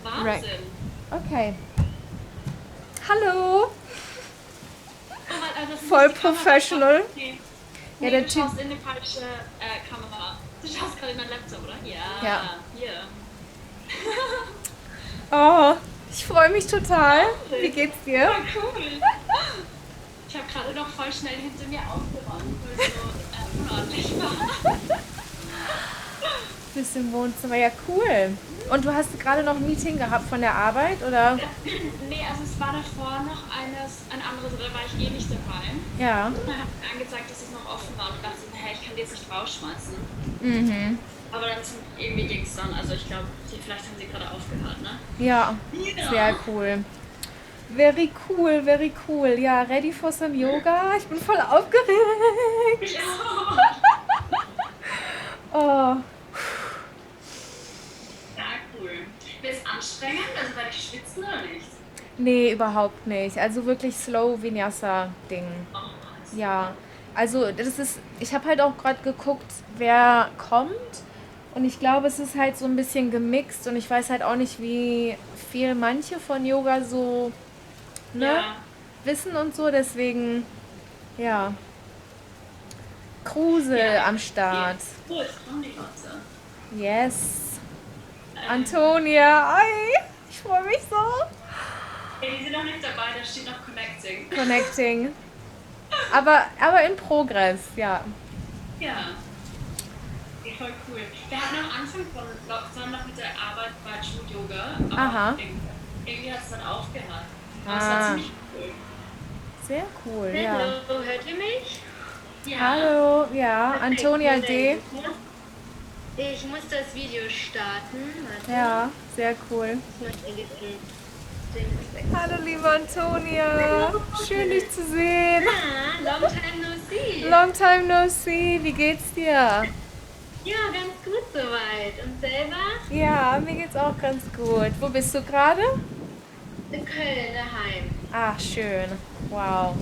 Right. Wahnsinn. Okay. Hallo. Oh Mann, das ist Voll nicht die Kamera. professional. Nee, Ja, nee, der du Typ. schaust in die falsche Kamera. Du schaust gerade in dein Laptop, oder? Ja. Ja, hier. Oh, ich freue mich total. Wie Wahnsinn. geht's dir? Voll cool. Ich habe gerade noch voll schnell hinter mir aufgeräumt, weil es so unordentlich war. Bist im Wohnzimmer. Ja, cool. Und du hast gerade noch ein Meeting gehabt von der Arbeit, oder? Nee, also es war davor noch ein anderes, da war ich eh nicht dabei. Ja. Dann hat mir angezeigt, dass es noch offen war und ich dachte, hey, ich kann die jetzt nicht rausschmeißen. Mhm. Aber dann irgendwie ging es dann, also ich glaube, vielleicht haben sie gerade aufgehört, ne? Ja, sehr Ja. cool. Very cool, very cool. Ja, ready for some Yoga? Ich bin voll aufgeregt. Ich auch. Oh, Ja, cool. Wird es anstrengend? Also werde ich schwitzen oder nicht? nee, überhaupt nicht. Also wirklich Slow Vinyasa-Ding. Oh, Ja, super. also das ist, ich habe halt auch gerade geguckt, wer kommt. Und ich glaube, es ist halt so ein bisschen gemixt und ich weiß halt auch nicht, wie viel manche von Yoga so, ne, Ja, wissen und so. Deswegen, ja, ja, Krusel am ja. Start. Oh, jetzt kommen die Leute. Yes. Ähm, Antonia, ei, ich freue mich so. ja, die sind noch nicht dabei, da steht noch Connecting. Connecting. Aber in Progress, ja. Ja, ja, voll cool. Wir hatten am Anfang von Lockdown noch mit der Arbeit Virtual Yoga, aber Aha. irgendwie hat es dann aufgehört. Aber es war Ah, ziemlich cool. sehr cool, ja. Hallo, hört ihr mich? Ja, Hallo, ja, Perfekt, Antonia Moment. D. Ich muss das Video starten. Warte. Ja, sehr cool. Ich muss in diesen Dings weg. Hallo, liebe Antonia. Schön, dich zu sehen. Ah, long time no see. Long time no see. Wie geht's dir? Ja, ganz gut soweit. Und selber? Ja, mir geht's auch ganz gut. Wo bist du gerade? In Köln daheim. Ach, schön. Wow.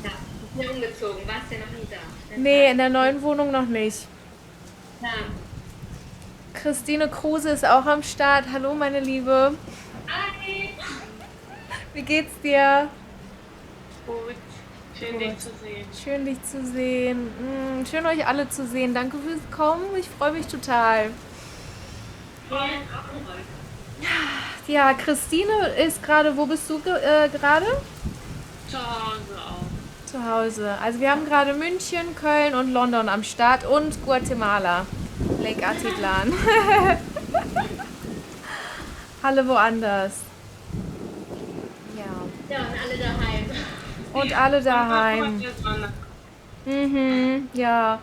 Ja, ich bin ja umgezogen. Warst ja noch nie da. Nee, in Deshalb. der neuen Wohnung noch nicht. Ja. Christine Kruse ist auch am Start. Hallo, meine Liebe. hi. Wie geht's dir? Gut, schön Gut. dich zu sehen. Schön, dich zu sehen. Schön, euch alle zu sehen. Danke fürs Kommen. Ich freue mich total. Ja, Ja, Christine ist gerade, wo bist du gerade? zu Hause auch. Zu Hause. Also wir haben gerade München, Köln und London am Start und Guatemala. Lake Atitlan. Alle woanders. Ja. Ja, und alle daheim. Und alle daheim. Daheim. Mhm, ja.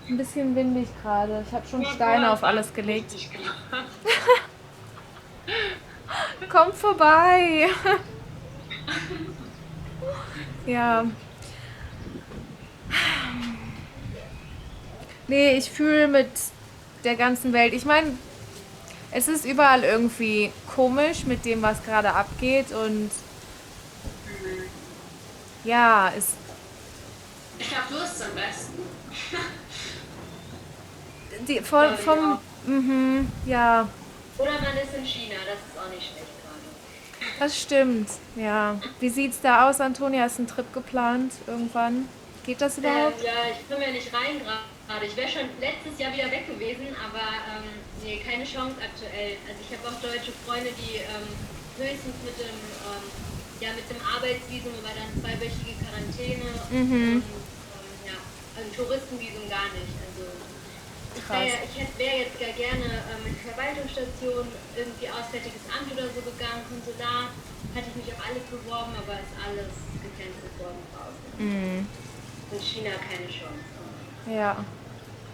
Ein bisschen windig gerade. Ich habe schon Steine auf alles gelegt. Kommt vorbei. Ja. Nee, ich fühle mit der ganzen Welt. Ich meine, es ist überall irgendwie komisch mit dem, was gerade abgeht. Und ja, Ich glaube, du hast es am besten. vom ja, Oder man ist in China. Das ist auch nicht schlecht gerade. das stimmt. Ja. Wie sieht's da aus, Antonia? Ist ein Trip geplant irgendwann? Geht das überhaupt? Ja, ich komme ja nicht rein gerade. Ich wäre schon letztes Jahr wieder weg gewesen, aber nee, keine Chance aktuell. Also ich habe auch deutsche Freunde, die höchstens mit dem Arbeitsvisum, aber dann zweiwöchige Quarantäne und ja, also Touristenvisum gar nicht. Also Krass. ich wäre jetzt gar gerne mit Verwaltungsstation, irgendwie Auswärtiges Amt oder so gegangen, Konsulat. Hatte ich mich auf alles beworben, aber ist alles gecancelt worden draußen. In China keine Chance. Ja,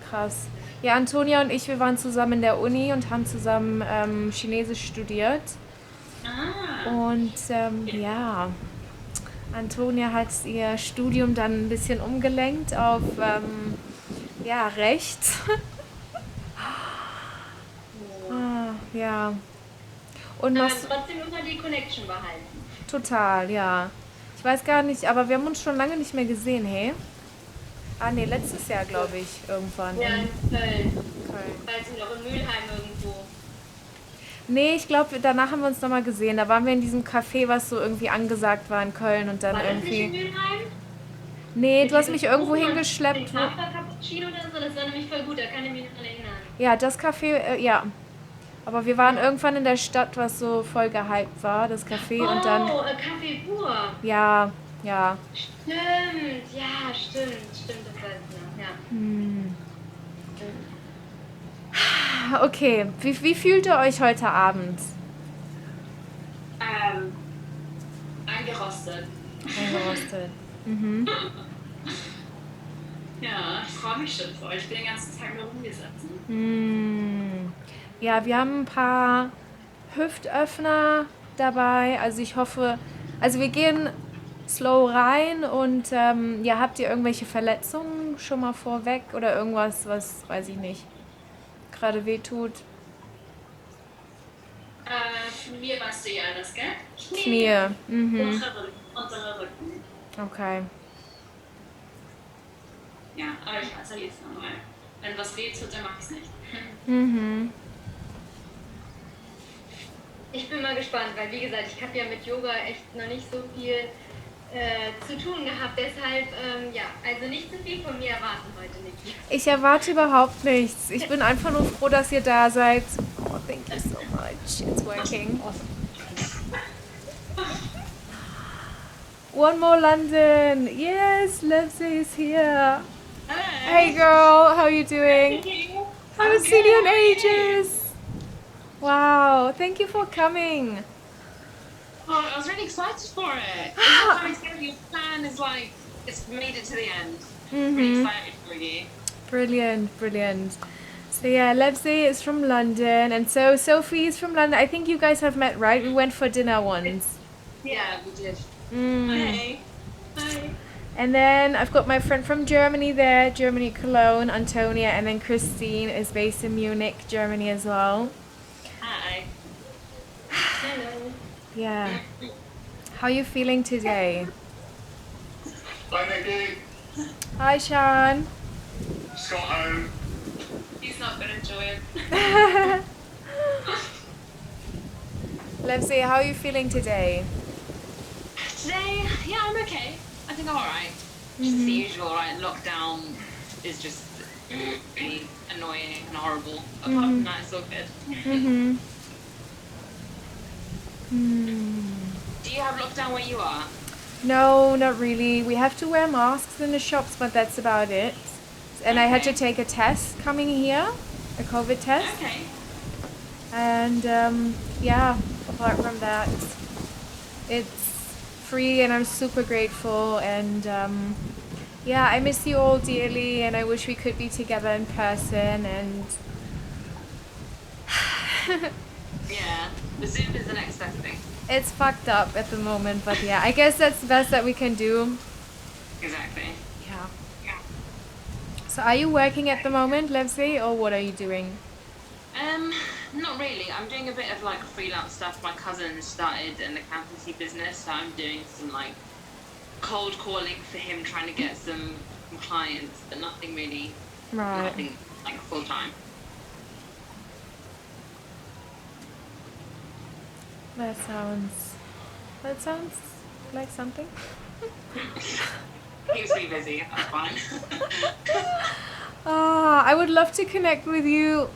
krass. Ja, Antonia und ich, wir waren zusammen in der Uni und haben zusammen Chinesisch studiert. Ah, Und ja, Antonia hat ihr Studium dann ein bisschen umgelenkt auf ja, Recht. Ja. Und Aber noch trotzdem immer die Connection behalten. total, ja. Ich weiß gar nicht, aber wir haben uns schon lange nicht mehr gesehen, hey? Ah, nee, letztes Jahr, glaube ich, irgendwann Ja, in in Köln. Köln. Weiß ich noch, in Mülheim irgendwo. Nee, ich glaube, danach haben wir uns nochmal gesehen. Da waren wir in diesem Café, was so irgendwie angesagt war in Köln und dann War das nicht in irgendwie... Mülheim? Nee, Mit du hast diesem mich irgendwo Kuchen und hingeschleppt. dem Hafer-Cappuccino oder so? Das war nämlich voll gut, da kann ich mich noch dran erinnern. Ja, das Café, ja. Aber wir waren irgendwann in der Stadt, was so voll gehypt war, das Café und dann... Oh, Kaffee pur. Ja, ja. Stimmt, ja, stimmt, das weiß ich noch, ja. Okay, wie fühlt ihr euch heute Abend? Eingerostet. Eingerostet. Ja, ich freue mich schon für euch. Ich bin den ganzen Tag nur rumgesessen. Ja, wir haben ein paar Hüftöffner dabei. Also ich hoffe, also wir gehen slow rein und ja, habt ihr irgendwelche Verletzungen schon mal vorweg oder irgendwas, was, weiß ich nicht, gerade wehtut? Mir weißt du ja alles, gell? Knie. Unsere Rücken. Okay. Ja, aber ich weiß ja jetzt nochmal. Wenn was wehtut, dann mach ich's nicht. Ich bin mal gespannt, weil wie gesagt, ich habe ja mit Yoga echt noch nicht so viel zu tun gehabt. Deshalb, ja, also nicht zu viel von mir erwarten heute, Nicki. Ich erwarte überhaupt nichts. Ich bin einfach nur froh, dass ihr da seid. Oh, thank you so much. It's working. One more London. Yes, Livesey is here. Hey girl, how are you doing? I haven't seen you in ages. Wow, thank you for coming. Oh, I was really excited for it. It's like your plan is like, it's made it to the end. Really excited for you. Brilliant. So yeah, Livesey is from London, and so Sophie is from London. I think you guys have met, right? We went for dinner once. Yeah, we did. Hey. Hi. And then I've got my friend from Germany there, Germany, Cologne, Antonia, and then Christine is based in Munich, Germany as well. Hi. Hello. Yeah. How are you feeling today? Hi Nicki, Hi, Sean. just got home. He's not gonna enjoy it. Livesey, how are you feeling today? Today, yeah, I'm okay. I think I'm alright. Just the usual, right? Lockdown is just really annoying and horrible. Apart from that, it's all good. Do you have lockdown where you are? No, not really. We have to wear masks in the shops, but that's about it. And I had to take a test coming here, a COVID test. Okay. And yeah, apart from that, it's free and I'm super grateful. And yeah, I miss you all dearly and I wish we could be together in person. And Yeah, the Zoom is the next best thing. it's fucked up at the moment, but yeah, I guess that's the best that we can do. Exactly. Yeah. Yeah. So are you working at the moment, Livesey, or what are you doing? Not really. I'm doing a bit of like freelance stuff. My cousin started an accountancy business, so I'm doing some like cold calling for him, trying to get some clients, but nothing really, Right. nothing like full time. That sounds like something. Keeps me busy. That's fine. I would love to connect with you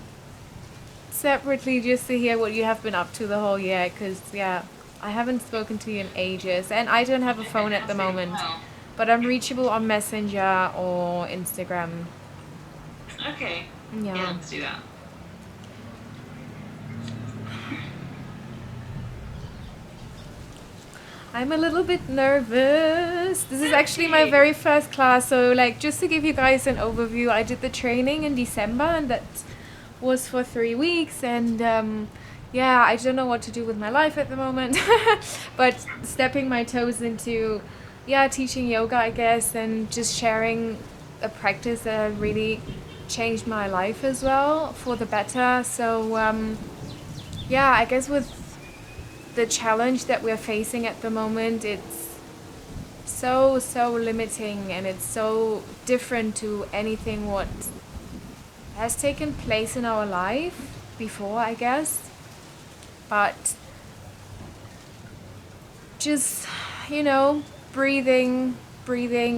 separately just to hear what you have been up to the whole year, because yeah, I haven't spoken to you in ages and I don't have a phone at the moment, but I'm reachable on Messenger or Instagram. Okay. Yeah. Yeah, let's do that. I'm a little bit nervous. This is actually my very first class, so like just to give you guys an overview, I did the training in December and that was for 3 weeks, and yeah, I don't know what to do with my life at the moment, but stepping my toes into teaching yoga, I guess, and just sharing a practice that really changed my life as well for the better. So yeah, I guess with the challenge that we're facing at the moment, it's so limiting and it's so different to anything what has taken place in our life before, I guess. but just, you know, breathing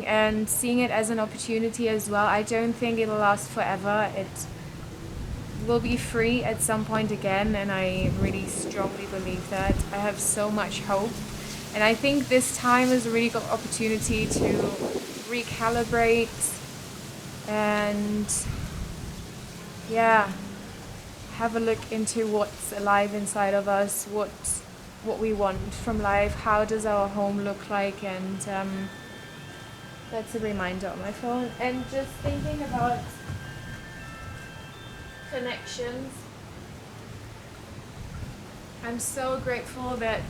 and seeing it as an opportunity as well. I don't think it'll last forever. It will be free at some point again, and I really strongly believe that. I have so much hope, and I think this time is a really good opportunity to recalibrate and have a look into what's alive inside of us, what we want from life, how does our home look like, and that's a reminder on my phone. And just thinking about connections, I'm so grateful that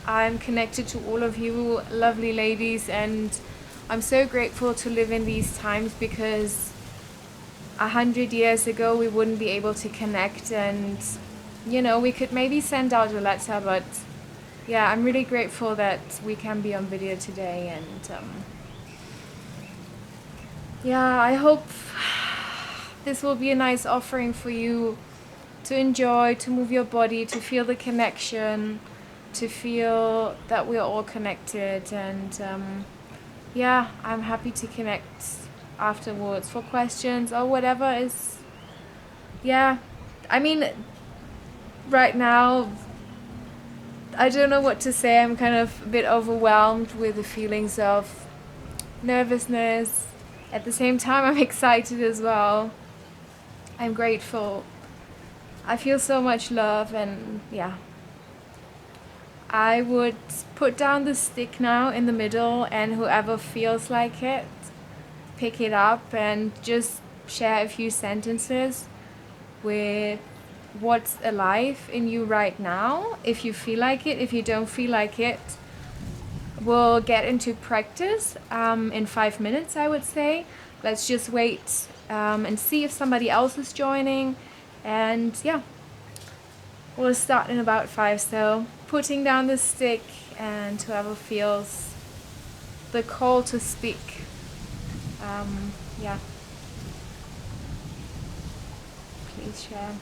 I'm connected to all of you lovely ladies, and I'm so grateful to live in these times, because 100 years ago we wouldn't be able to connect, and you know, we could maybe send out a letter, but yeah, I'm really grateful that we can be on video today. And I hope this will be a nice offering for you to enjoy, to move your body, to feel the connection, to feel that we're all connected. And I'm happy to connect afterwards for questions or whatever is. I mean, right now I don't know what to say. I'm kind of a bit overwhelmed with the feelings of nervousness. At the same time, I'm excited as well. I'm grateful. I feel so much love, and I would put down the stick now in the middle, and whoever feels like it, pick it up and just share a few sentences with what's alive in you right now. If you feel like it, if you don't feel like it, we'll get into practice in 5 minutes, I would say. Let's just wait and see if somebody else is joining. And we'll start in about 5. So putting down the stick, and whoever feels the call to speak. Please share.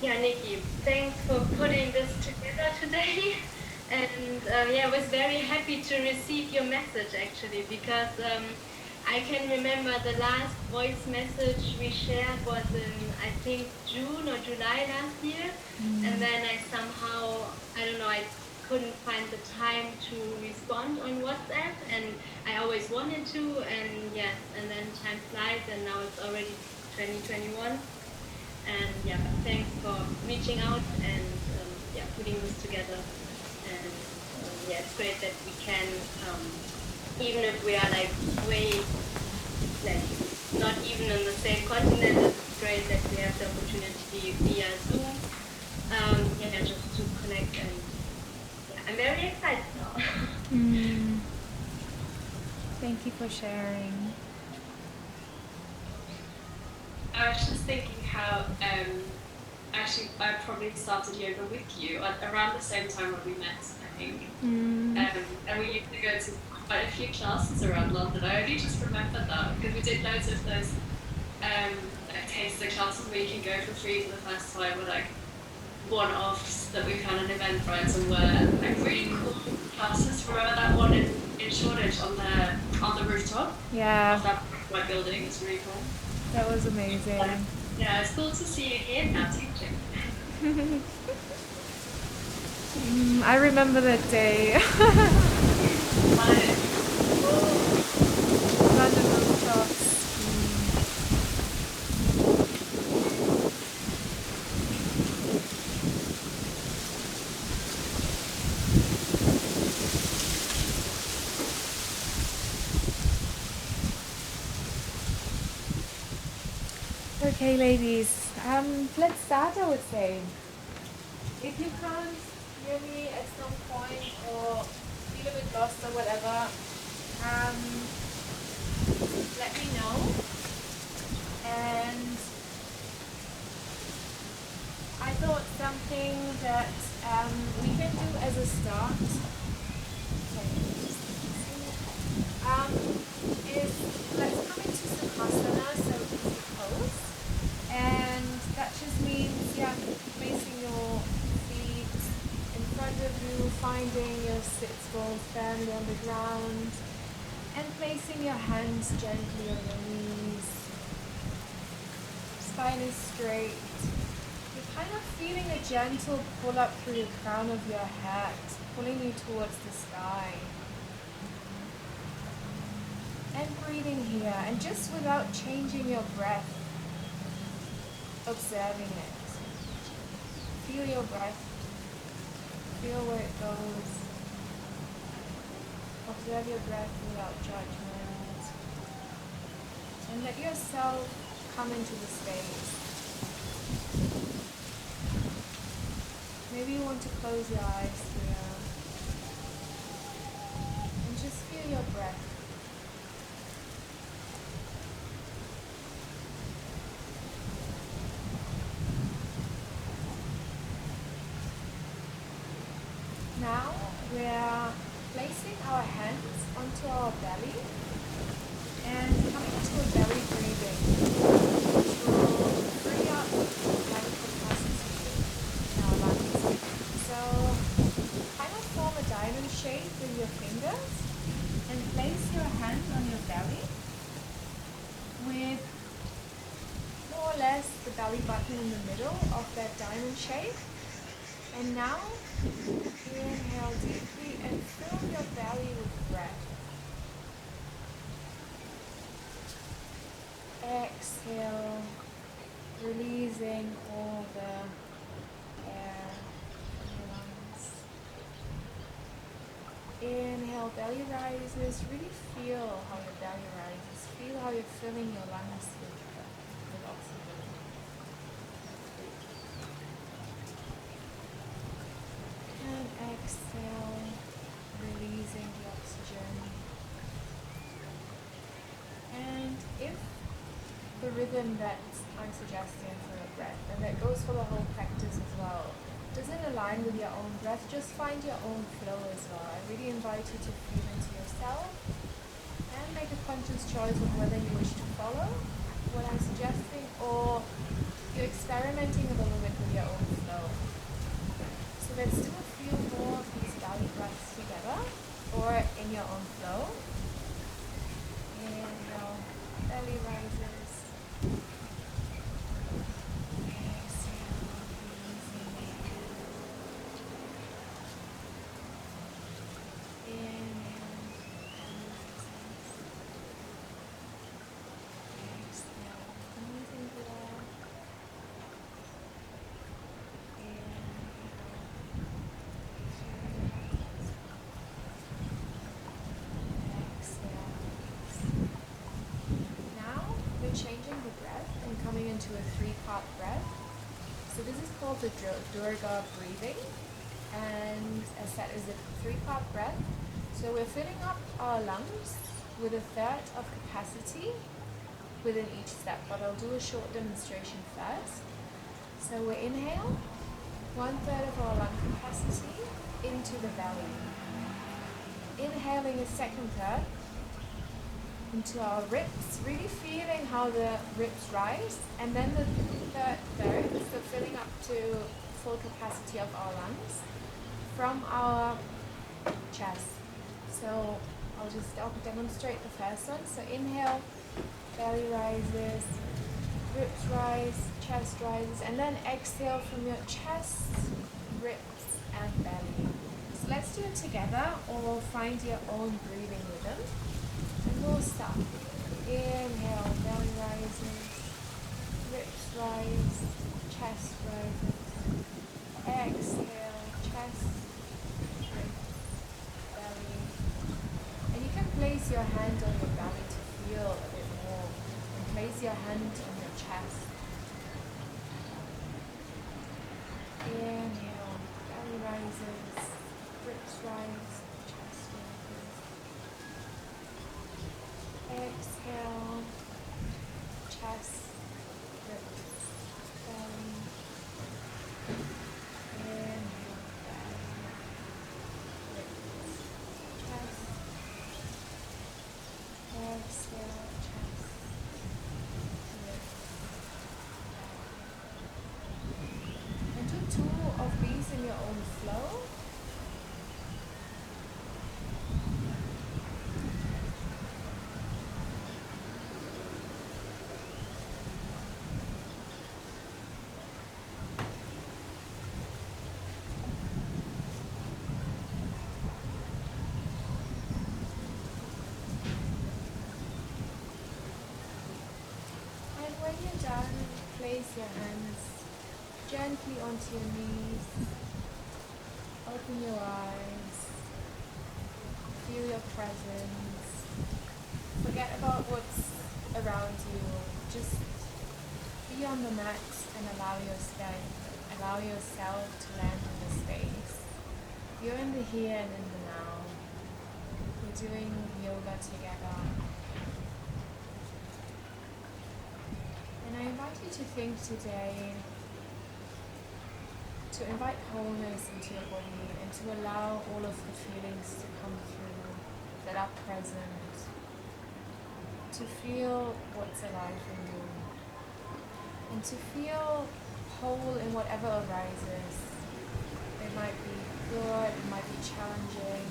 Yeah, Nikki, thanks for putting this together today. And I was very happy to receive your message, actually, because I can remember the last voice message we shared was in, I think, June or July last year. And then I somehow, I don't know, I couldn't find the time to respond on WhatsApp, and I always wanted to, and then time flies, and now it's already 2021. And thanks for reaching out and putting this together. And it's great that we can, even if we are like way, like not even on the same continent, it's great that we have the opportunity via Zoom, just to connect. And I'm very excited now. Thank you for sharing. I was just thinking how actually I probably started yoga with you around the same time when we met, I think. And we used to go to quite a few classes around London. I only just remembered that because we did loads of those like taster classes where you can go for free for the first time, or like one-offs that we found an event rights and were like really cool classes. Remember that one in Shoreditch on the rooftop? Yeah. Of that white building. It's really cool. That was amazing. Yeah, it's cool to see you here now teaching. I remember that day. London rooftops. Okay, ladies, let's start, I would say. If you can't hear me at some point or feel a bit lost or whatever, let me know. And I thought something that we as a start, is let's come into Sukhasana, so easy pose. And that just means, yeah, placing your feet in front of you, finding your sits bones firmly on the ground, and placing your hands gently on your knees. Spine is straight. You're kind of feeling a gentle pull up through the crown of your head, pulling you towards the sky. And breathing here, and just without changing your breath, observing it. Feel your breath. Feel where it goes. Observe your breath without judgment. And let yourself come into the space. Maybe you want to close your eyes here. And just feel your breath. Now we're placing our hands onto our belly and coming into a belly breathing, which will free up lung capacity in our lungs. So kind of form a diamond shape with your fingers and place your hand on your belly with more or less the belly button in the middle of that diamond shape. And now, inhale deeply and fill your belly with breath. Exhale, releasing all the air from your lungs. Inhale, belly rises. Really feel how your belly rises. Feel how you're filling your lungs with oxygen. And exhale, releasing the oxygen. And if the rhythm that I'm suggesting for your breath, and that goes for the whole practice as well, doesn't align with your own breath, just find your own flow as well. I really invite you to feel into yourself and make a conscious choice of whether you wish to follow what I'm suggesting or you're experimenting a little bit with your own flow. So let's do a few more of these belly breaths together or in your own flow. Inhale, belly rises. Exhale, releasing the air. Inhale, belly rises. Exhale, releasing the air. Changing the breath and coming into a 3-part breath. So this is called the Durga breathing, and as said, is a 3-part breath. So we're filling up our lungs with 1/3 of capacity within each step, but I'll do a short demonstration first. So we inhale 1/3 of our lung capacity into the belly. Inhaling a second third into our ribs, really feeling how the ribs rise, and then the third, so filling up to full capacity of our lungs from our chest. So I'll demonstrate the first one. So inhale, belly rises, ribs rise, chest rises, and then exhale from your chest, ribs, and belly. So let's do it together, or find your own breathing rhythm. And we'll start. Inhale, belly rises, ribs rise, chest rises. Exhale, chest, ribs, belly. And you can place your hand on your belly to feel a bit more. And place your hand on your chest. Inhale, belly rises, ribs rise, chest rises. Exhale, chest, ribs, belly. Inhale, belly. place your hands gently onto your knees. Open your eyes. Feel your presence. Forget about what's around you. Just be on the mat and allow yourself to land in the space. You're in the here and in the now. We're doing yoga together. And I invite you to think today, to invite wholeness into your body and to allow all of the feelings to come through that are present, to feel what's alive in you, and to feel whole in whatever arises. It might be good, it might be challenging.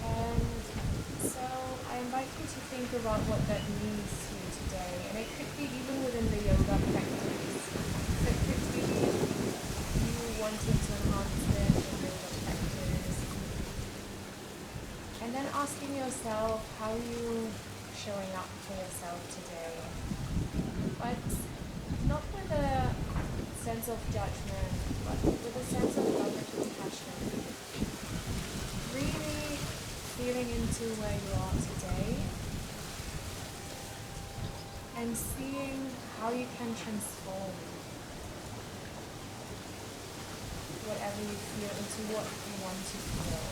And so I invite you to think about what that means to you today. And it could be even within the yoga practice. So it could be you wanting to enhance it in yoga practice. And then asking yourself how you showing up for yourself today. But not with a sense of judgment, but with a sense of love and compassion. Really feeling into where you are today and seeing how you can transform whatever you feel into what you want to feel.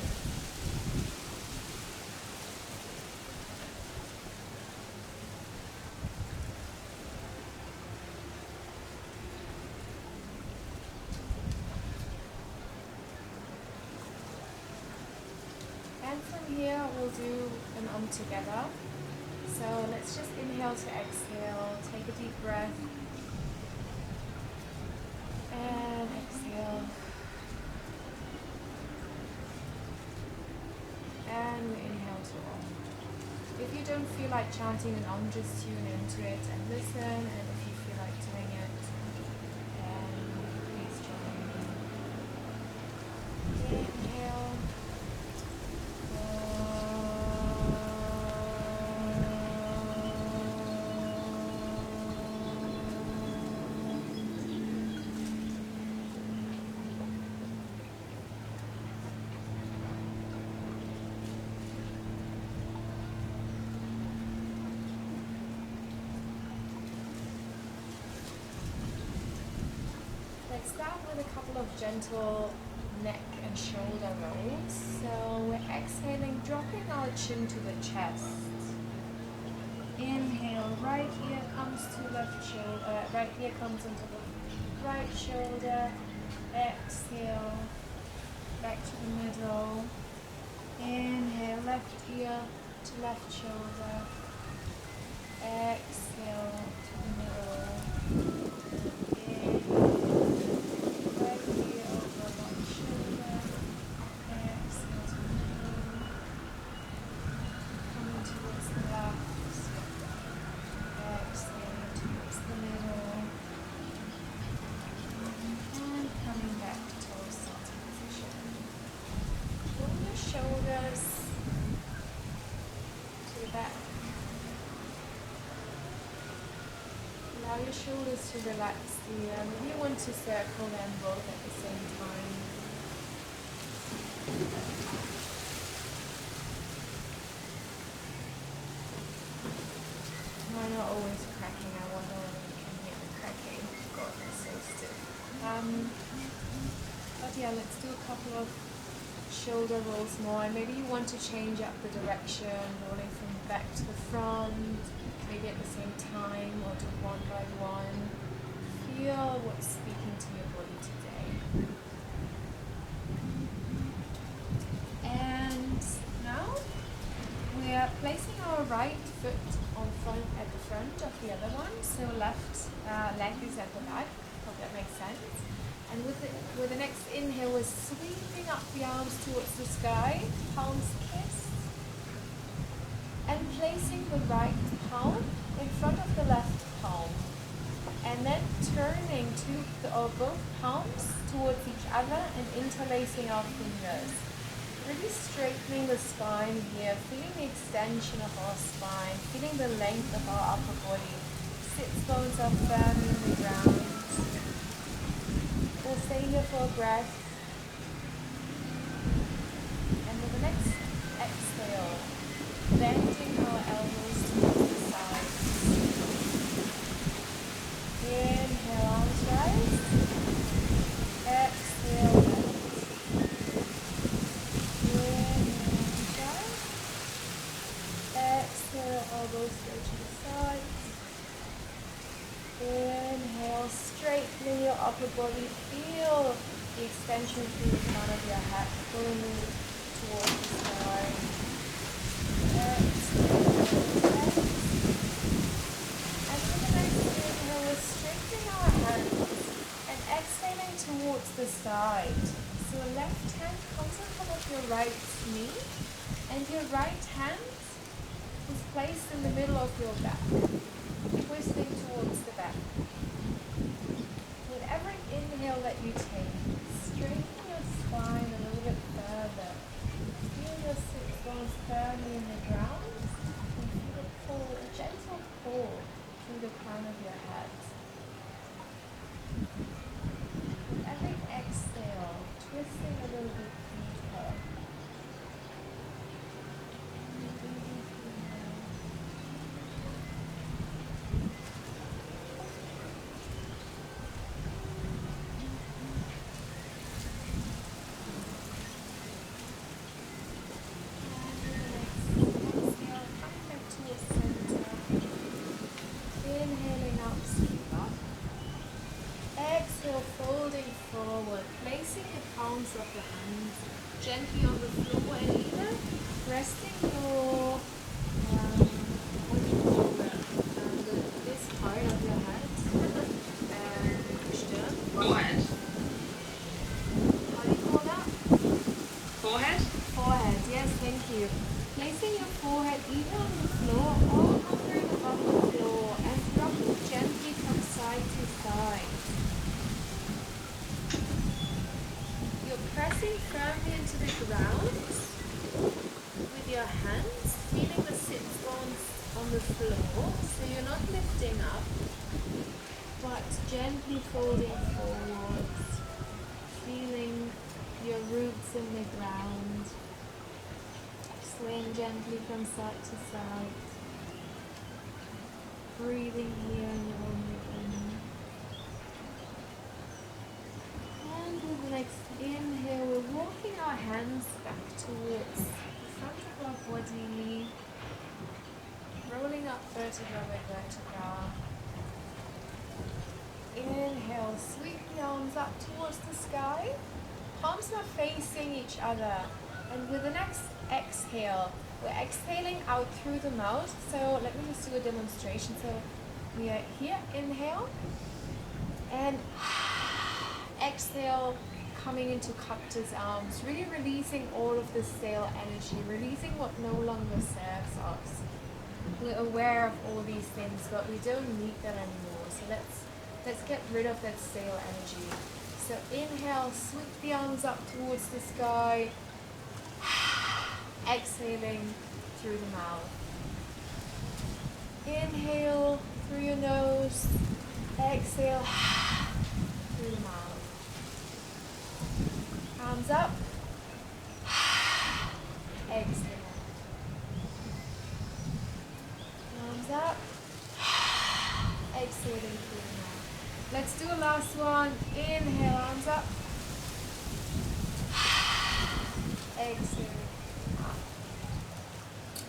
And from here we'll do an together. So let's just inhale to exhale, take a deep breath, and exhale, and inhale to Om. If you don't feel like chanting an Om, just tune into it and listen, and if you feel like doing it, then please join me. Inhale. Let's start with a couple of gentle neck and shoulder rolls. So we're exhaling, dropping our chin to the chest. Inhale, right ear comes to left shoulder, right ear comes into the right shoulder. Exhale, back to the middle. Inhale, left ear to left shoulder. Exhale to the middle. Inhale. Shoulders to the back. Allow your shoulders to relax here. Maybe you want to circle them both at the same time. Mine are always cracking. I wonder whether you can hear the cracking. God, they're so stiff. But yeah, let's do a couple of shoulder rolls more, and maybe you want to change up the direction, rolling from back to the front, maybe at the same time, or do one by one. Feel what's speaking to your body today. And now we are placing our right foot at the front of the other one, so left leg is at the back. Hope that makes sense. And with the next inhale, we're sweeping up the arms towards the sky, palms kissed, and placing the right palm in front of the left palm, and then turning both palms towards each other and interlacing our fingers. Really straightening the spine here, feeling the extension of our spine, feeling the length of our upper body, sits bones are firmly in the ground. We'll stay here for a breath. And with the next exhale, bending our elbows towards the sides. Inhale, arms rise. Exhale, bend. Inhale, arms rise. Exhale, elbows go to the sides. Inhale, straightening your upper body. Feel the extension through the crown of your head, pulling you towards the sky. Exhale, bend. And with the next inhale, we're straightening our hands and exhaling towards the side. So left hand comes on top of your right knee, and your right hand is placed in the middle of your back, twisting towards the back. With every inhale that you take, straighten your spine a little bit further. Feel your sit bones firmly in the ground, and feel a pull, a gentle pull through the crown of your head. With every exhale, twisting a little bit deeper. Inhaling up, sweep up. Exhale, folding forward, placing the palms of the hands gently on the floor and either resting your, what do you call that, this part of your head, Stirn. Forehead. How do you call that? Forehead? Forehead, yes, thank you. Placing your forehead either on the floor or hovering above the floor and rocking gently from side to side. You're pressing firmly into the ground with your hands, feeling the sit bones on the floor, so you're not lifting up, but gently folding forwards, feeling your roots in the ground. Swaying gently from side to side. Breathing here in your own rhythm. And with the next inhale, we're walking our hands back towards the front of our body. Rolling up vertebra by vertebra. Inhale, sweep the arms up towards the sky. Palms are facing each other. And with the next exhale, we're exhaling out through the mouth. So let me just do a demonstration. So we are here, inhale, and exhale, coming into cactus arms, really releasing all of the stale energy, releasing what no longer serves us. We're aware of all these things, but we don't need that anymore. So let's get rid of that stale energy. So inhale, sweep the arms up towards the sky. Exhaling through the mouth. Inhale through your nose. Exhale through the mouth. Arms up. Exhale. Arms up. Exhaling through the mouth. Let's do a last one. Inhale, arms up. Exhale.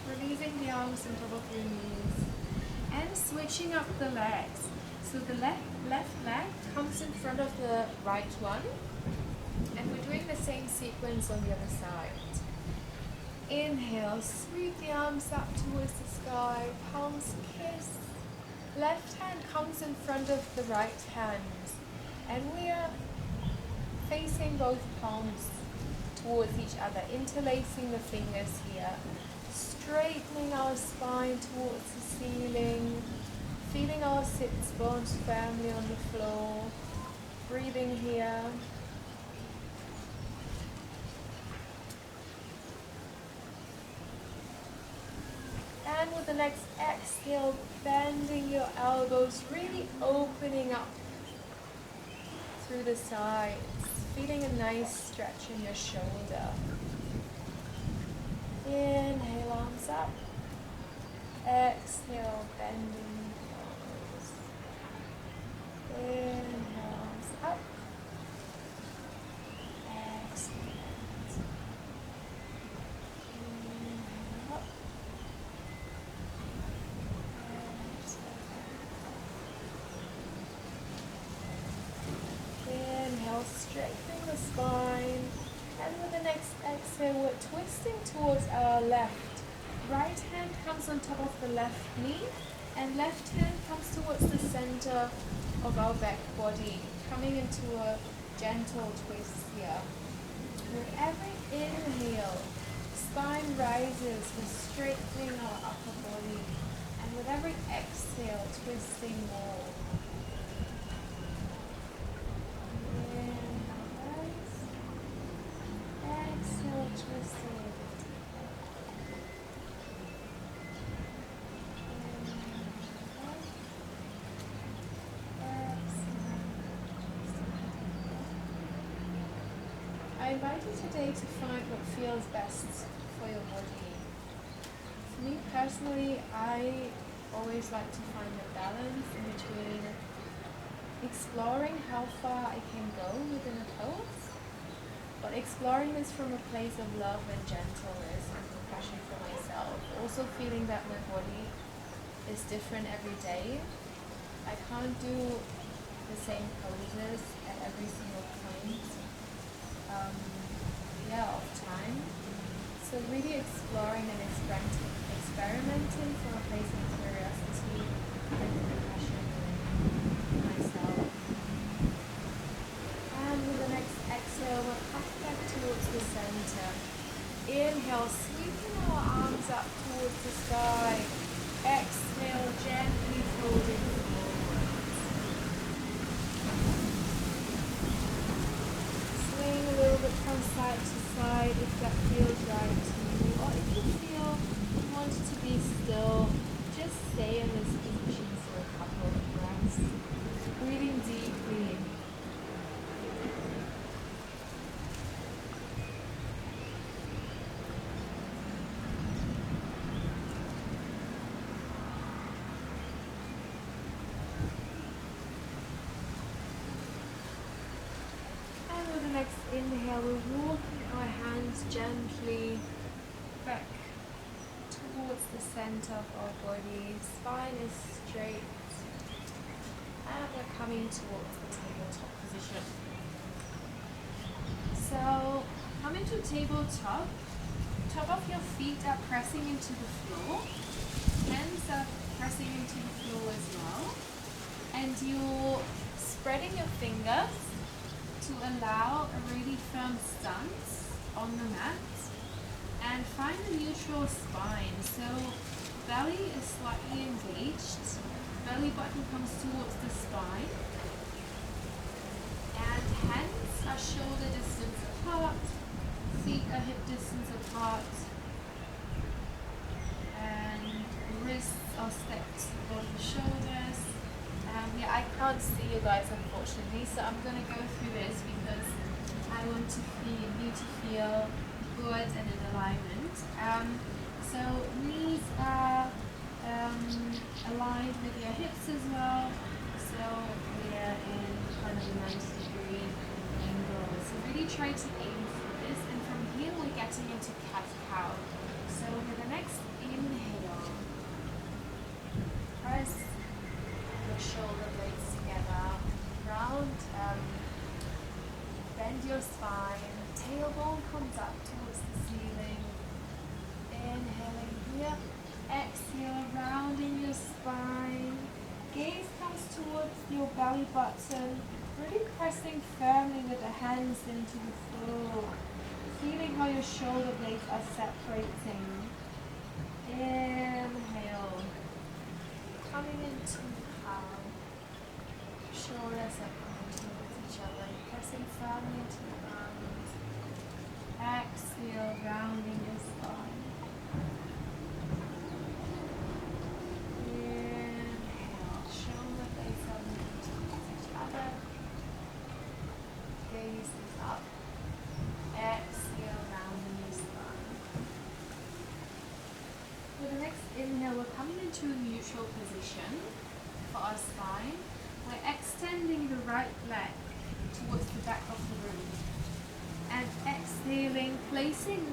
Releasing the arms on top of your knees and switching up the legs. So the left leg comes in front of the right one, and we're doing the same sequence on the other side. Inhale, sweep the arms up towards the sky, palms kiss. Left hand comes in front of the right hand, and we are facing both palms towards each other, interlacing the fingers here. Straightening our spine towards the ceiling, feeling our sits bones firmly on the floor, breathing here. And with with the next exhale, bending your elbows, really opening up through the sides, feeling a nice stretch in your shoulder. Inhale, arms up. Exhale, bending elbows. Inhale, arms up. Exhale, inhale up. Inhale, straighten the spine. And with the next exhale, we're twisting towards our left. Right hand comes on top of the left knee, and left hand comes towards the center of our back body, coming into a gentle twist here. With every inhale, spine rises, we're straightening our upper body, and with every exhale, twisting more. Inhale, rise. Exhale, twisting. I invite you today to find what feels best for your body. For me personally, I always like to find a balance in between exploring how far I can go within a pose, but exploring this from a place of love and gentleness and compassion for myself. Also feeling that my body is different every day. I can't do the same poses at every single point. Of time. So really exploring and experimenting from a place of curiosity and compassion in myself. And with the next exhale, we'll come back towards the center. Inhale, sweeping our arms up towards the sky. Exhale, gently folding forwards. Swing a little bit from side to side if that feels right to you, or if you feel you want to be still, just stay in this position for a couple of breaths. Breathing deeply. Next inhale, we're walking our hands gently back towards the center of our body. Spine is straight. And we're coming towards the tabletop position. So come into tabletop. Top of your feet are pressing into the floor. Hands are pressing into the floor as well. And you're spreading your fingers to allow a really firm stance on the mat, and find a neutral spine. So belly is slightly engaged, belly button comes towards the spine, and hands are shoulder distance apart, feet are hip distance apart, and wrists are stacked above the shoulders. I can't see you guys unfortunately, so I'm going to go through this because I want you to feel good and in alignment. So knees are aligned with your hips as well, so we're in kind of a 90-degree angle. So really try to aim for this, and from here we're getting into cat-cow. So with the next inhale, press your shoulder blades together, round, bend your spine, tailbone comes up towards the ceiling, inhaling here, exhale, rounding your spine, gaze comes towards your belly button, really pressing firmly with the hands into the floor, feeling how your shoulder blades are separating. Inhale, coming into cow, shoulders are coming towards each other, pressing firmly into the arms. Exhale, rounding your spine. into a neutral position for our spine. We're extending the right leg towards the back of the room. And exhaling, placing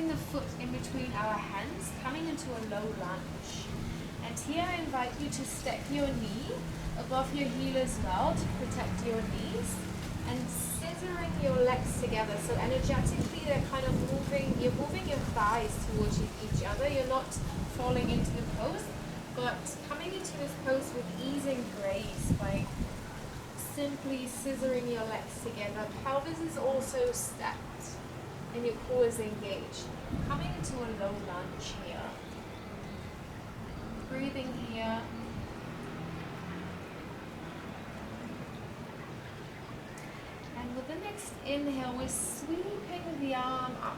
the foot in between our hands, coming into a low lunge. And here I invite you to stack your knee above your heel as well to protect your knees, and scissoring your legs together. So energetically they're kind of you're moving your thighs towards each other. You're not falling into the pose, but coming into this pose with ease and grace by simply scissoring your legs together. Pelvis is also stacked and your core is engaged. Coming into a low lunge here. Breathing here. And with the next inhale, we're sweeping the arm up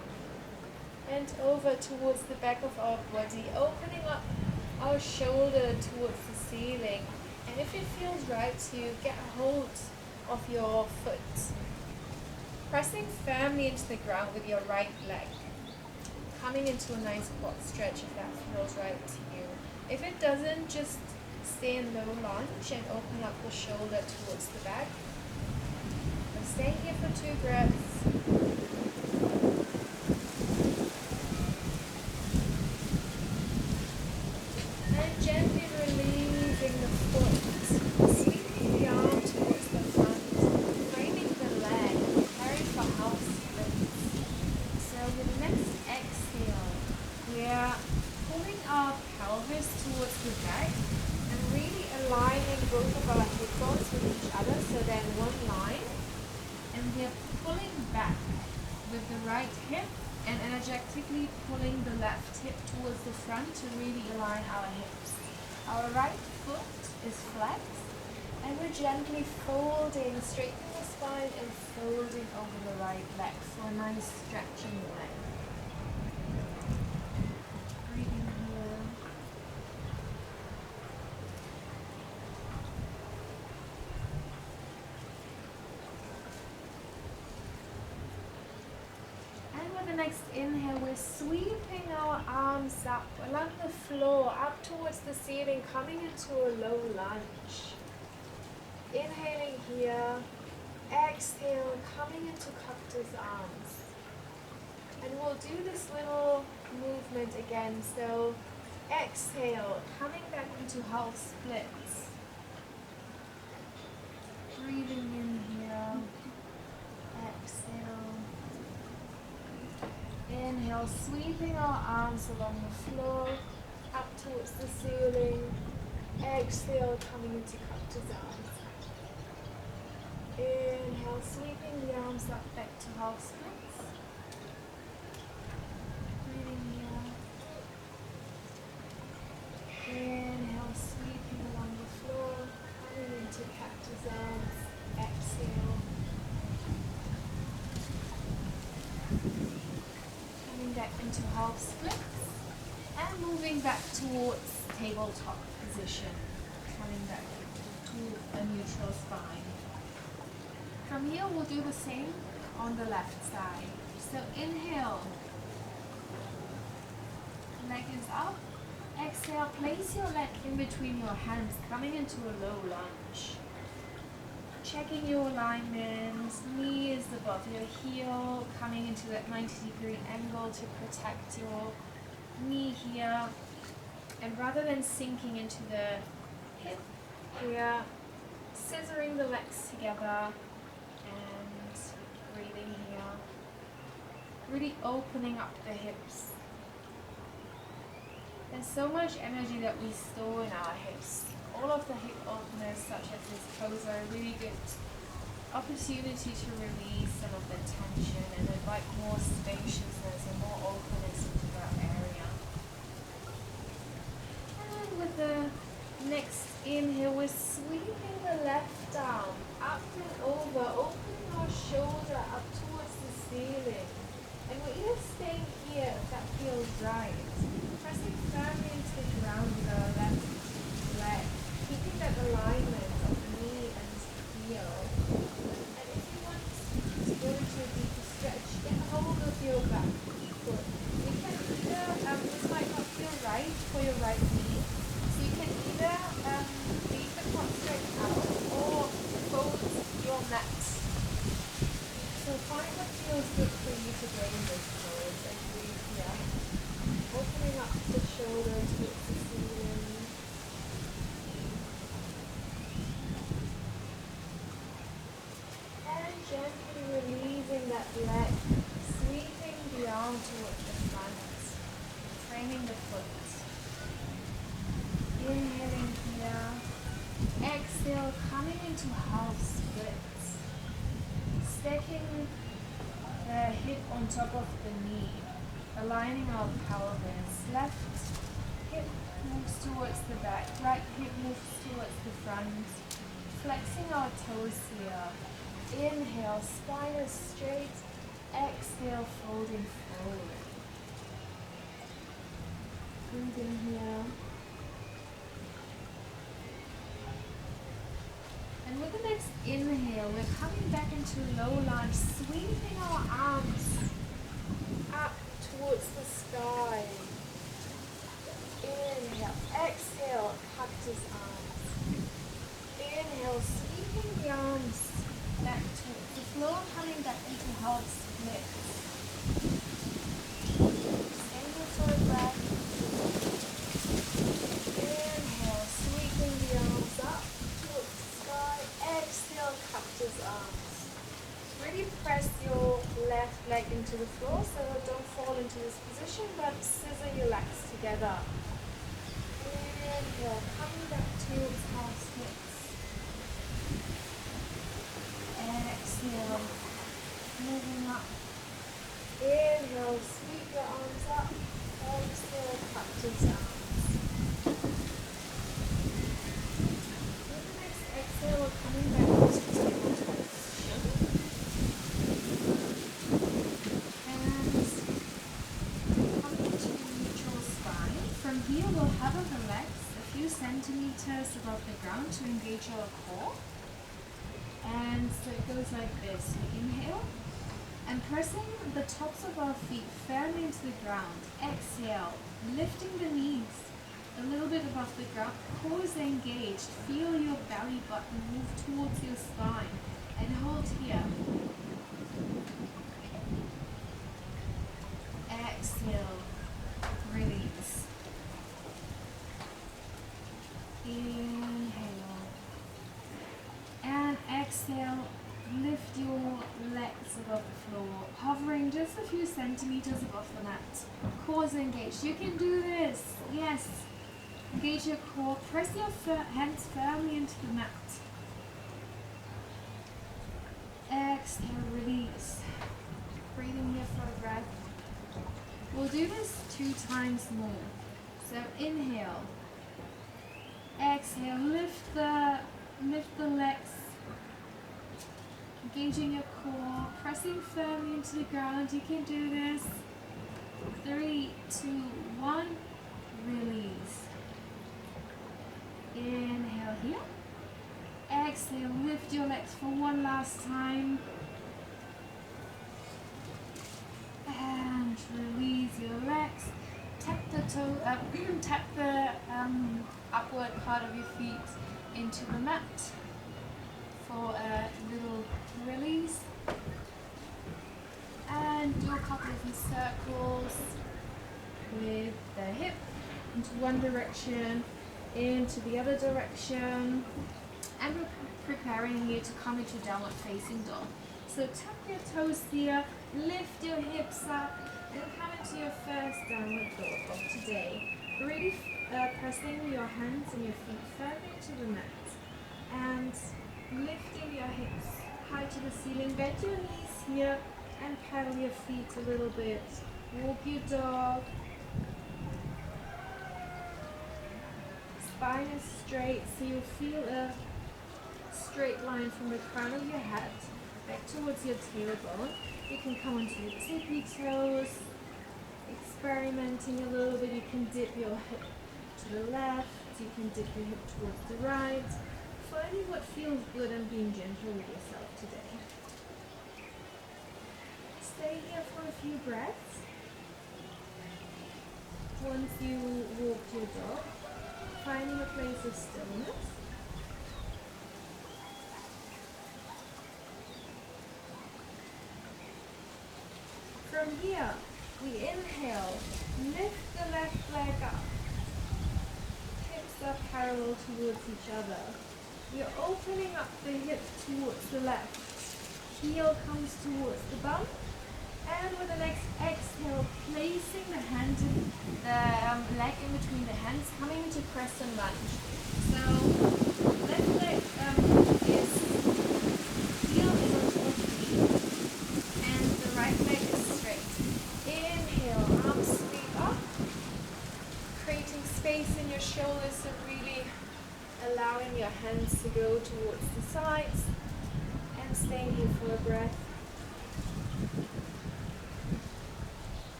and over towards the back of our body, opening up our shoulder towards the ceiling. And if it feels right to you, get a hold of your foot, pressing firmly into the ground with your right leg, coming into a nice quad stretch if that feels right to you. If it doesn't, just stay in low lunge and open up the shoulder towards the back. I'm staying here for 2 breaths. And gently releasing the foot, sweeping the arm towards the front, framing the leg, preparing for house splits. So with the next exhale, we're pulling our pelvis towards the back and really aligning both of our hip bones with each other so they're in one line. And we're pulling back with the right hip and energetically pulling the left hip towards the front to really align our hips. Our right foot is flexed and we're gently folding, straightening the spine and folding over the right leg for a nice stretching leg. Breathing here. The next inhale, we're sweeping our arms up along the floor, up towards the ceiling, coming into a low lunge. Inhaling here, exhale, coming into cactus arms. And we'll do this little movement again. So exhale, coming back into half splits. Breathing in here, exhale. Inhale, sweeping our arms along the floor, up towards the ceiling. Exhale, coming into cactus arms. Inhale, sweeping the arms up back to half splits. Breathing here. Inhale, sweeping along the floor, coming into cactus arms. Exhale. Back into half splits and moving back towards tabletop position, coming back to a neutral spine. From here we'll do the same on the left side. So inhale, leg is up. Exhale, place your leg in between your hands, coming into a low lunge. Checking your alignment, knee is above your heel, coming into that 90-degree angle to protect your knee here. And rather than sinking into the hip, we are scissoring the legs together and breathing here. Really opening up the hips. There's so much energy that we store in our hips. All of the hip openers, such as this pose, are a really good opportunity to release some of the tension and invite more spaciousness and more openness into that area. And with the next inhale, we're sweeping the left arm up and over, opening our shoulder up towards the ceiling. And we're either staying here if that feels right, pressing firmly into the ground with our left leg, keeping that alignment of knee and heel. And if you want to go feels good for you to gain this pose and breathe here. Opening up the shoulders towards the ceiling. And gently releasing that leg, sweeping the arm towards the front, framing the foot. Inhaling here. Exhale, coming into half splits. Stacking the hip on top of the knee, aligning our pelvis. Left hip moves towards the back, right hip moves towards the front. Flexing our toes here. Inhale, spine is straight. Exhale, folding forward. Breathing here. And with the next inhale, we're coming back into low lunge, sweeping our arms up towards the sky. Inhale, exhale, cactus arms. Inhale, sweeping the arms back towards the floor, coming back into half splits. Stay here for a breath. Inhale, sweeping the arms up. Exhale, cactus arms. Really press your left leg into the floor so don't fall into this position, but scissor your legs together. Inhale, coming back towards half splits. Exhale, moving up. Inhale, sweep your arms up. Exhale, cactus arms. Exhale, we're coming back into tabletop position. And coming into neutral spine. From here, we'll hover the legs a few centimeters above the ground to engage our core. And so it goes like this. We inhale and pressing the tops of our feet firmly into the ground. Exhale, lifting the knees a little bit above the ground, core is engaged, feel your belly button move towards your spine and hold here. Exhale, release. Inhale. And exhale, lift your legs above the floor, hovering just a few centimeters above the mat. Core is engaged. You can do this. Yes. Engage your core, press your hands firmly into the mat. Exhale, release. Breathing here for a breath. We'll do this 2 times more. So inhale. Exhale, lift the legs. Engaging your core, pressing firmly into the ground. You can do this. 3, 2, 1, release. Inhale here. Exhale, lift your legs for one last time. And release your legs. Tap the toe up, tap the upward part of your feet into the mat for a little release. And do a couple of circles with the hip into one direction, into the other direction, and we're preparing here to come into downward facing dog. So tap your toes here, lift your hips up, and come into your first downward dog of today. Really pressing your hands and your feet firmly into the mat, and lifting your hips high to the ceiling. Bend your knees here, and pedal your feet a little bit. Walk your dog. Spine is straight, so you'll feel a straight line from the crown of your head back towards your tailbone. You can come onto your tippy toes, experimenting a little bit. You can dip your hip to the left, you can dip your hip towards the right. Finding what feels good and being gentle with yourself today. Stay here for a few breaths. Once you walk your dog, finding a place of stillness. from here, we inhale, lift the left leg up. Hips are parallel towards each other. We're opening up the hip towards the left. Heel comes towards the bum. And with the next exhale, placing the hand in the leg in between the hands, coming into crescent lunge. So left leg is heel is on top of feet, and the right leg is straight. Inhale, arms sweep up, creating space in your shoulders, so really allowing your hands to go towards the sides, and staying here for a breath.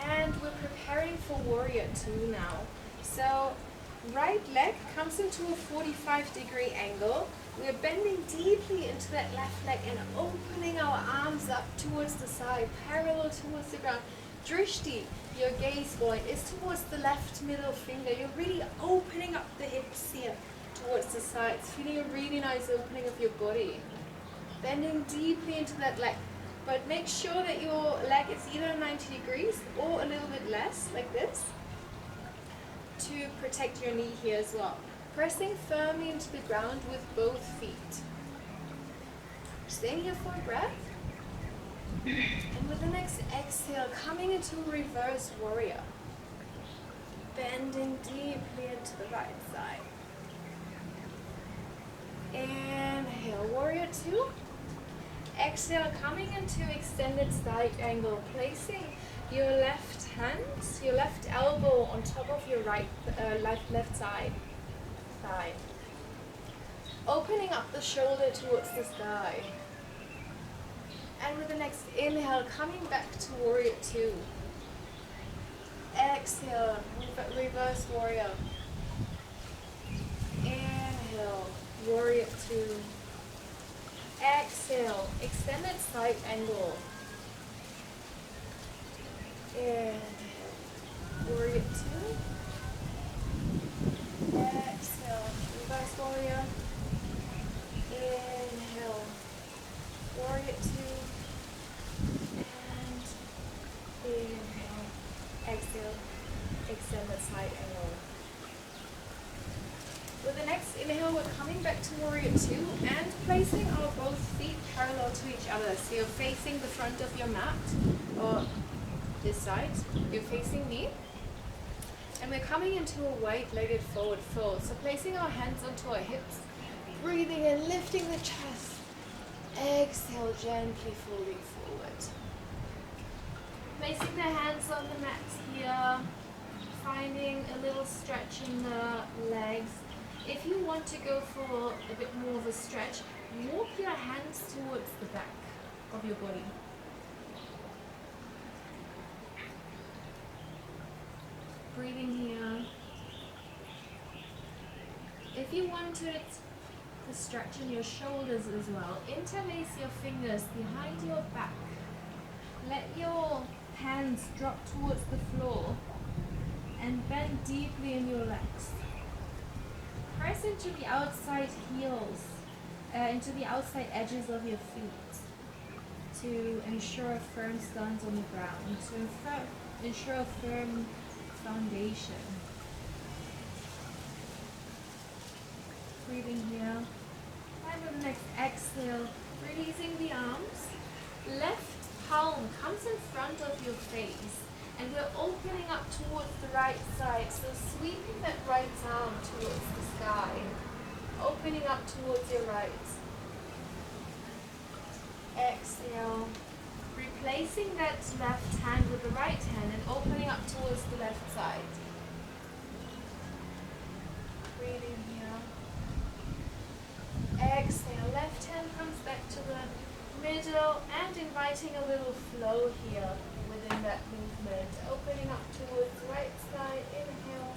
And we're preparing for warrior two now. So right leg comes into a 45-degree angle. We're bending deeply into that left leg and opening our arms up towards the side, parallel towards the ground. Drishti, your gaze point, is towards the left middle finger. You're really opening up the hips here towards the sides, feeling a really nice opening of your body. Bending deeply into that leg. But make sure that your leg is either 90 degrees or a little bit less, like this, to protect your knee here as well. Pressing firmly into the ground with both feet. Staying here for a breath. And with the next exhale, coming into reverse warrior. Bending deeply into the right side. Inhale, warrior two. Exhale, coming into extended side angle, placing your left hand, your left elbow on top of your left side thigh. Opening up the shoulder towards the sky. And with the next inhale, coming back to warrior two. Exhale, reverse warrior. Inhale, warrior two. Exhale, extended side angle. Inhale, warrior two. Exhale, reverse warrior. Inhale, warrior two. And inhale, exhale, extended side angle. With the next inhale, we're coming back to warrior two and placing our both feet parallel to each other. So you're facing the front of your mat, or this side, you're facing me. And we're coming into a wide-legged forward fold. So placing our hands onto our hips, breathing in, lifting the chest. Exhale, gently folding forward. Placing the hands on the mat here, finding a little stretch in the legs. If you want to go for a bit more of a stretch, walk your hands towards the back of your body. Breathing here. If you wanted to stretch in your shoulders as well, interlace your fingers behind your back. Let your hands drop towards the floor and bend deeply in your legs. Press into the outside heels, into the outside edges of your feet to ensure a firm stance on the ground, to ensure a firm foundation. Breathing here. And with the next exhale, releasing the arms. Left palm comes in front of your face. And we're opening up towards the right side, so sweeping that right arm towards the sky, opening up towards your right. Exhale, replacing that left hand with the right hand and opening up towards the left side. Breathing here. Exhale, left hand comes back to the middle and inviting a little flow here. Within that movement, opening up towards the right side, inhale,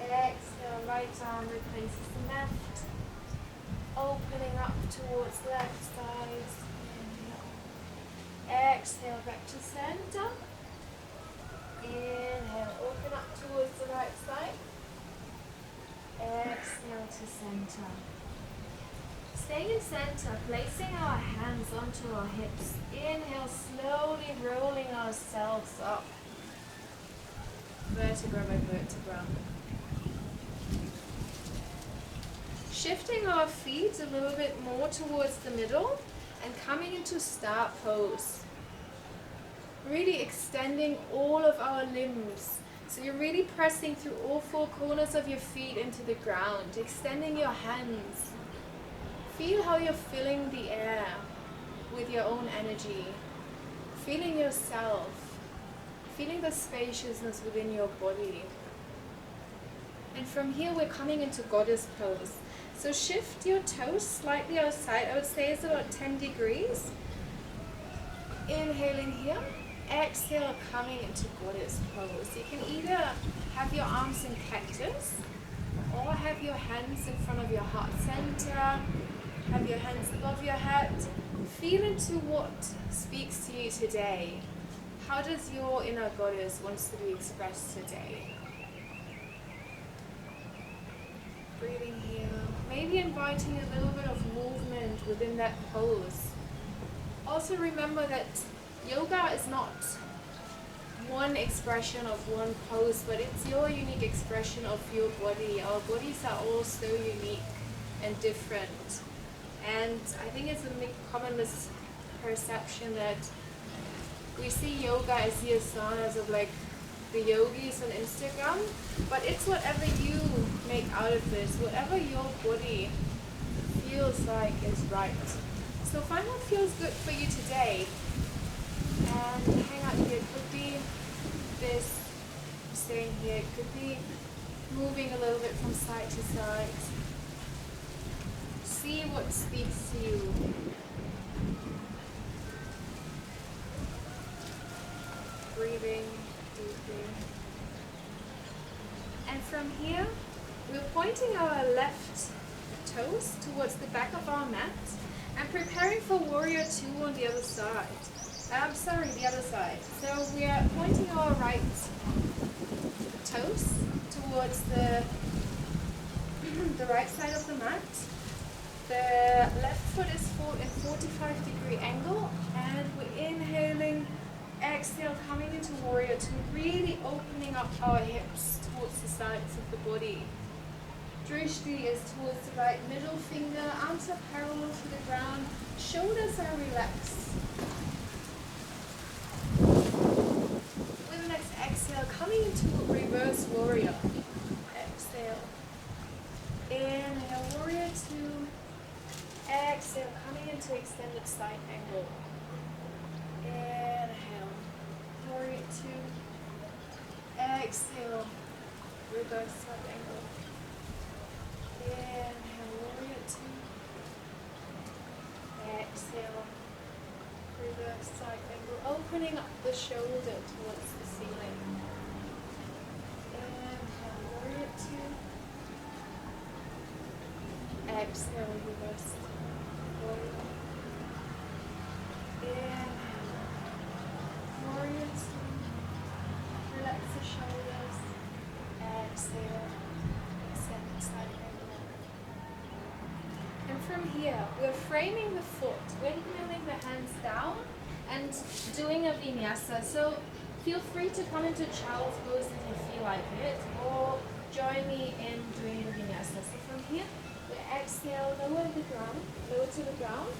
exhale, right arm replaces the left, opening up towards left side, inhale, exhale, back to center, inhale, open up towards the right side, exhale to center. Staying in center, placing our hands hands onto our hips. Inhale, slowly rolling ourselves up. Vertebra by vertebra. Shifting our feet a little bit more towards the middle and coming into start pose. Really extending all of our limbs. So you're really pressing through all four corners of your feet into the ground, extending your hands. Feel how you're filling the air with your own energy, feeling yourself, feeling the spaciousness within your body. And from here we're coming into goddess pose. So shift your toes slightly outside. I would say it's about 10 degrees. Inhaling here. Exhale, coming into goddess pose. You can either have your arms in cactus or have your hands in front of your heart center. Have your hands above your head. Feel into what speaks to you today. How does your inner goddess wants to be expressed today? Breathing here. Maybe inviting a little bit of movement within that pose. Also remember that yoga is not one expression of one pose, but it's your unique expression of your body. Our bodies are all so unique and different. And I think it's a common misperception that we see yoga as the asanas of like the yogis on Instagram, but it's whatever you make out of this, whatever your body feels like is right. So find what feels good for you today. And hang out here. It could be this, staying here. It could be moving a little bit from side to side. See what speaks to you. Breathing deeply. And from here, we're pointing our left toes towards the back of our mat and preparing for warrior 2 on the other side. The other side. So we are pointing our right toes towards the right side of the mat. The left foot is in 45-degree angle, and we're inhaling, exhale, coming into warrior 2, really opening up our hips towards the sides of the body. Drishti is towards the right middle finger, arms are parallel to the ground, shoulders are relaxed. With the next exhale, coming into reverse warrior. Exhale. Inhale, warrior 2. Exhale, coming into extended side angle. Inhale, warrior 2. Exhale, reverse side angle. Inhale, warrior 2. Exhale, reverse side angle. Opening up the shoulder towards the ceiling. Inhale, warrior 2. Exhale, reverse. Warrior. Inhale. Warrior 2. Relax the shoulders. Exhale. Extend the side angle. And from here, we're framing the foot, windmilling the hands down and doing a vinyasa. So feel free to come into child's pose if you feel like it, or join me in doing the vinyasa. So from here, we exhale, lower to the ground.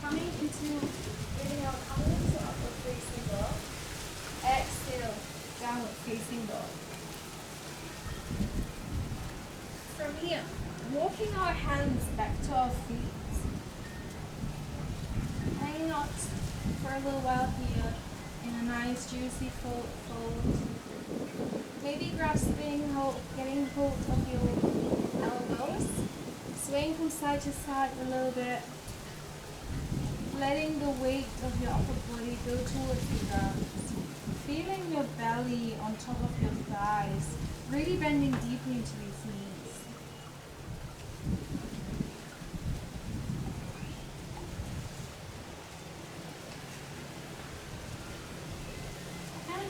Coming into, inhale, coming into upward facing dog. Exhale, downward facing dog. From here, walking our hands back to our feet. Hanging out for a little while here in a nice juicy fold. Maybe grasping, getting hold of your elbows, swaying from side to side a little bit, letting the weight of your upper body go towards the ground, feeling your belly on top of your thighs, really bending deeply into these knees.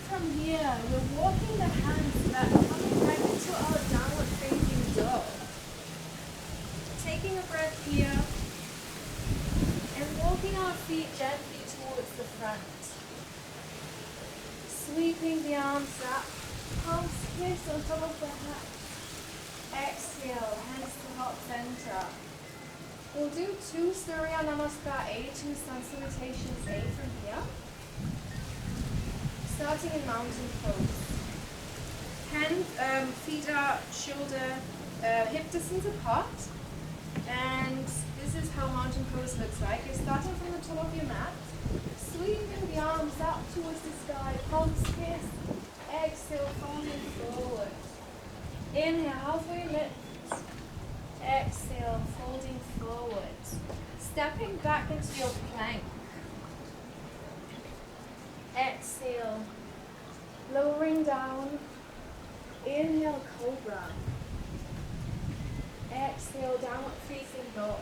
From here, we're walking the hands back, coming back into our downward facing dog. Taking a breath here, feet gently towards the front. Sweeping the arms up, palms kissed on top of the hat. Exhale, hands to heart center. We'll do 2 Surya Namaskar A, 2 Sun Salutations A from here. Starting in mountain pose. Feet are shoulder, hip distance apart. And this is how mountain pose looks like. You're starting from the top of your mat, sweeping the arms up towards the sky, palms kissed. Exhale, folding forward. Inhale, halfway lift. Exhale, folding forward. Stepping back into your plank. Exhale, lowering down. Inhale, cobra. Exhale, downward facing dog.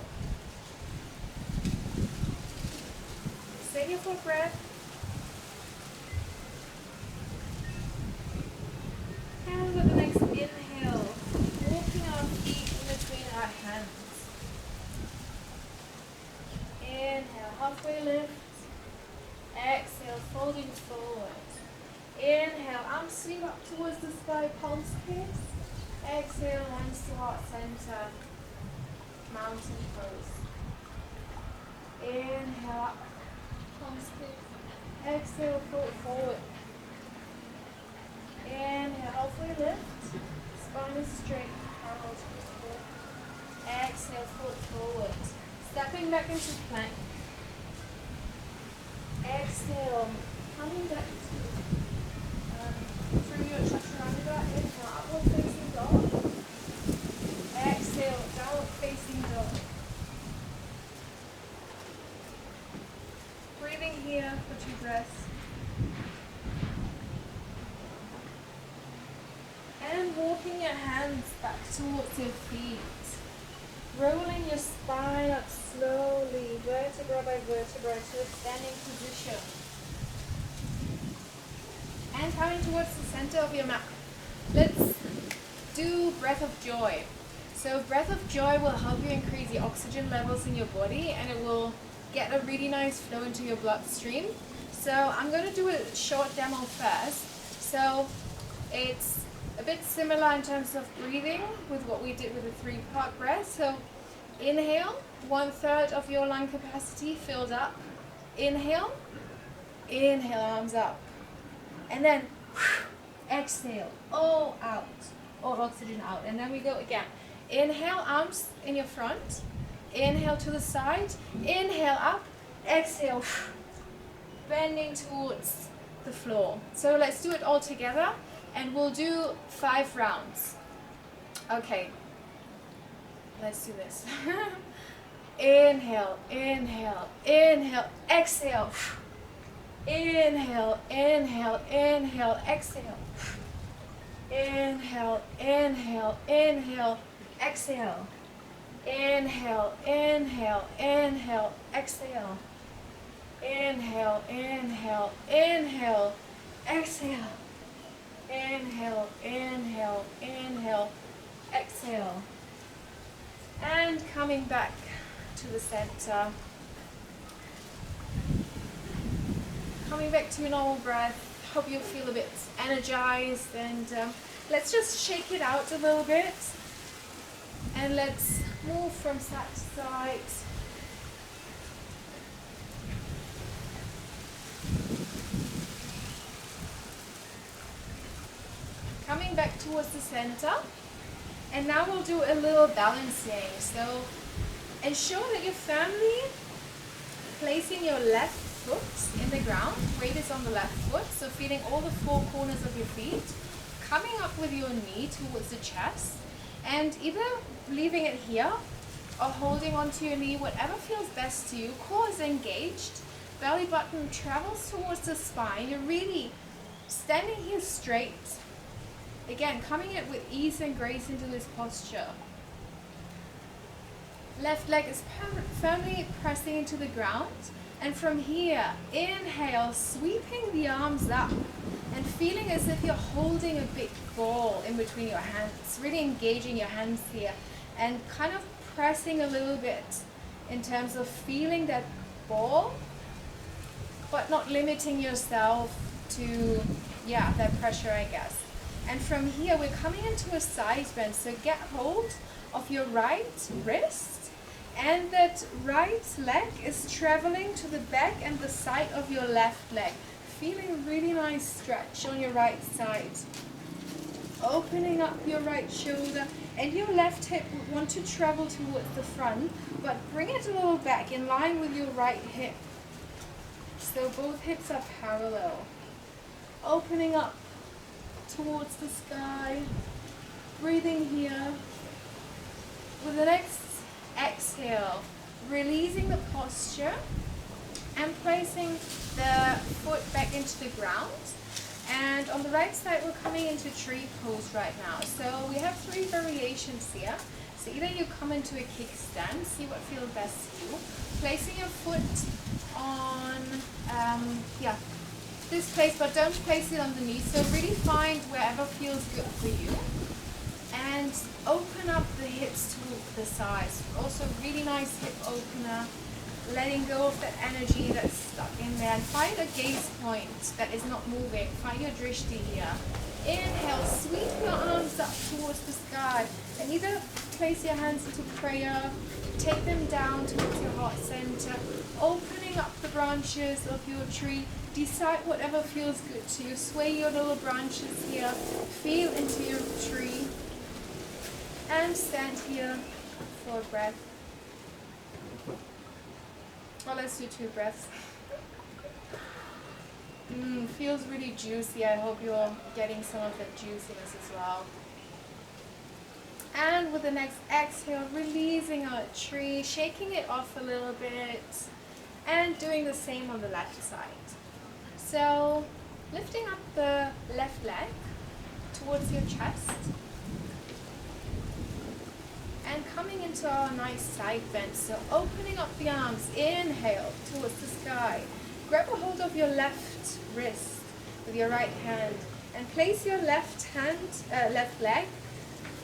Stay here for a breath. And with the next inhale, walking our feet in between our hands. Inhale, halfway lift. Exhale, folding forward. Inhale, arms sweep up towards the sky, palms kiss. Exhale, hands to heart center. Mountain pose. Inhale up, palms kiss. Exhale, fold forward. Inhale, halfway lift. Spine is straight, parallel to the floor. Exhale, fold forward. Stepping back into plank. Exhale, coming back to through your chaturanga. Inhale, upward facing dog. Exhale, downward facing dog. Breathing here for 2 breaths. And walking your hands back towards your feet. Rolling your spine up slowly, vertebra by vertebra, to a standing position. And coming towards the center of your mat. Let's do breath of joy. So breath of joy will help you increase the oxygen levels in your body, and it will get a really nice flow into your bloodstream. So I'm going to do a short demo first. So it's a bit similar in terms of breathing with what we did with the 3-part breath. So inhale, 1/3 of your lung capacity filled up. Inhale, inhale, arms up. And then exhale, all out, all oxygen out. And then we go again. Inhale, arms in your front. Inhale to the side. Inhale up. Exhale, bending towards the floor. So let's do it all together. And we'll do 5 rounds. Okay. Let's do this. Inhale, inhale, inhale, exhale. Inhale, inhale, inhale, exhale. Inhale, inhale, inhale, exhale. Inhale, inhale, inhale, exhale. Inhale, inhale, inhale, exhale. Inhale, inhale, inhale, exhale. And coming back to the center. Coming back to your normal breath. Hope you feel a bit energized, and let's just shake it out a little bit. And let's move from side to side. Coming back towards the center. And now we'll do a little balancing. So ensure that you're firmly placing your left foot in the ground. Weight is on the left foot. So feeling all the 4 corners of your feet. Coming up with your knee towards the chest. And either leaving it here or holding onto your knee, whatever feels best to you. Core is engaged. Belly button travels towards the spine. You're really standing here straight. Again, coming in with ease and grace into this posture. Left leg is firmly pressing into the ground. And from here, inhale, sweeping the arms up and feeling as if you're holding a big ball in between your hands. Really engaging your hands here and kind of pressing a little bit in terms of feeling that ball but not limiting yourself to, yeah, that pressure, I guess. And from here, we're coming into a side bend. So get hold of your right wrist, and that right leg is traveling to the back and the side of your left leg. Feeling a really nice stretch on your right side. Opening up your right shoulder, and your left hip would want to travel towards the front, but bring it a little back in line with your right hip. So both hips are parallel. Opening up towards the sky. Breathing here. With the next exhale, releasing the posture and placing the foot back into the ground. And on the right side, we're coming into tree pose right now. So we have 3 variations here. So either you come into a kickstand, see what feels best to you. Placing your foot on, this place, but don't place it on the knee. So really find wherever feels good for you. And open up the hips to the sides. Also really nice hip opener. Letting go of that energy that's stuck in there. And find a gaze point that is not moving. Find your drishti here. Inhale, sweep your arms up towards the sky. And either place your hands into prayer, take them down towards your heart center, opening up the branches of your tree. Decide whatever feels good to you. Sway your little branches here. Feel into your tree. And stand here for a breath. Well, let's do 2 breaths. Feels really juicy. I hope you're getting some of that juiciness as well. And with the next exhale, releasing our tree, shaking it off a little bit, and doing the same on the left side. So, lifting up the left leg towards your chest. And coming into our nice side bend. So opening up the arms, inhale towards the sky. Grab a hold of your left wrist with your right hand and place your left leg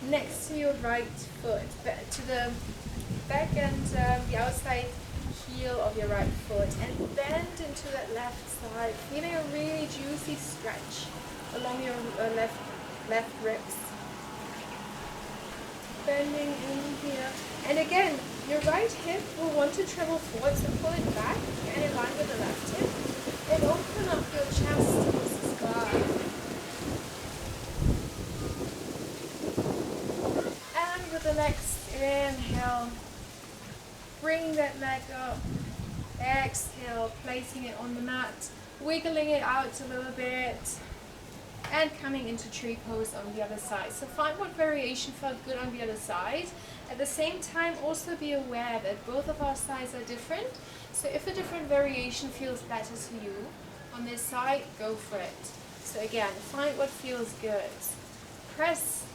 next to your right foot, to the back and the outside heel of your right foot, and bend into that left side, feeling a really juicy stretch along your left ribs. Bending in here. And again, your right hip will want to travel forward, so pull it back and in line with the left hip. And open up your chest towards the sky. And with the next inhale, bring that leg up. Exhale, placing it on the mat, wiggling it out a little bit. And coming into tree pose on the other side. So find what variation felt good on the other side. At the same time, also be aware that both of our sides are different. So if a different variation feels better to you on this side, go for it. So again, find what feels good. Press